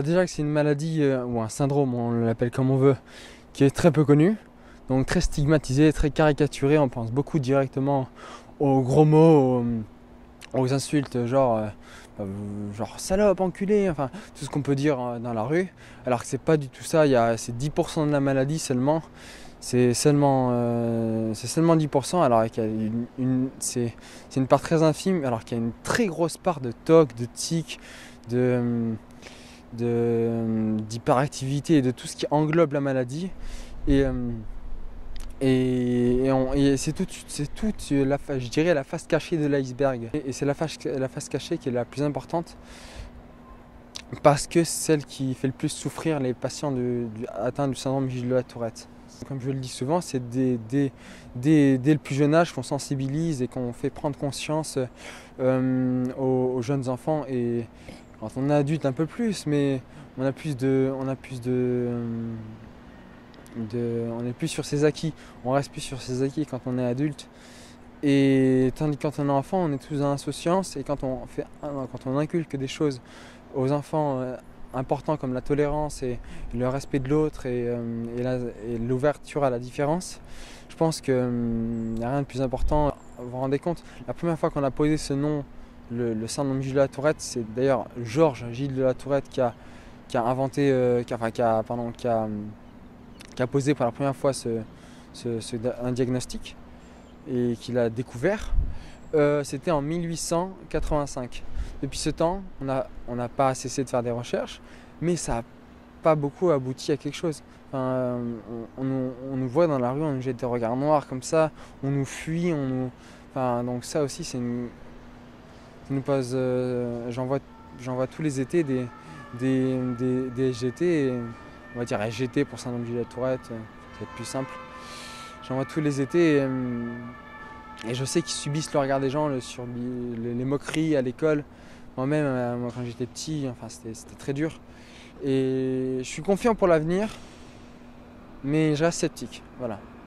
Déjà que c'est une maladie ou un syndrome, on l'appelle comme on veut, qui est très peu connu, donc très stigmatisé, très caricaturé. On pense beaucoup directement aux gros mots, aux insultes, genre salope, enculé, enfin tout ce qu'on peut dire dans la rue, alors que c'est pas du tout ça. C'est 10% de la maladie seulement. C'est seulement 10%, alors qu'il y a c'est une part très infime, alors qu'il y a une très grosse part de TOC, de tics, de, d'hyperactivité et de tout ce qui englobe la maladie. Et, c'est toute je dirais la face cachée de l'iceberg. Et c'est la face cachée qui est la plus importante parce que c'est celle qui fait le plus souffrir les patients atteints du syndrome de la Tourette. Comme je le dis souvent, c'est dès le plus jeune âge qu'on sensibilise et qu'on fait prendre conscience aux jeunes enfants, et quand on est adulte un peu plus, mais on est plus sur ses acquis, on reste plus sur ses acquis quand on est adulte. Et tandis que quand on est enfant, on est tous dans l'insouciance, et quand on inculque des choses aux enfants importants comme la tolérance et le respect de l'autre et l'ouverture à la différence, je pense qu'il n'y a rien de plus important. Vous vous rendez compte, la première fois qu'on a posé ce nom, le syndrome Gilles de la Tourette, c'est d'ailleurs Georges Gilles de la Tourette qui a inventé, qui a posé pour la première fois un diagnostic et qui l'a découvert. C'était en 1885. Depuis ce temps, on n'a pas cessé de faire des recherches, mais ça n'a pas beaucoup abouti à quelque chose. Enfin, on nous voit dans la rue, on nous jette des regards noirs comme ça, on nous fuit, donc ça aussi, ça nous pose. J'envoie tous les étés des SGT, on va dire SGT pour syndrome de la Tourette, ça va être plus simple. J'envoie tous les étés. Et je sais qu'ils subissent le regard des gens sur les moqueries à l'école. Moi-même, quand j'étais petit, enfin, c'était très dur. Et je suis confiant pour l'avenir, mais je reste sceptique. Voilà.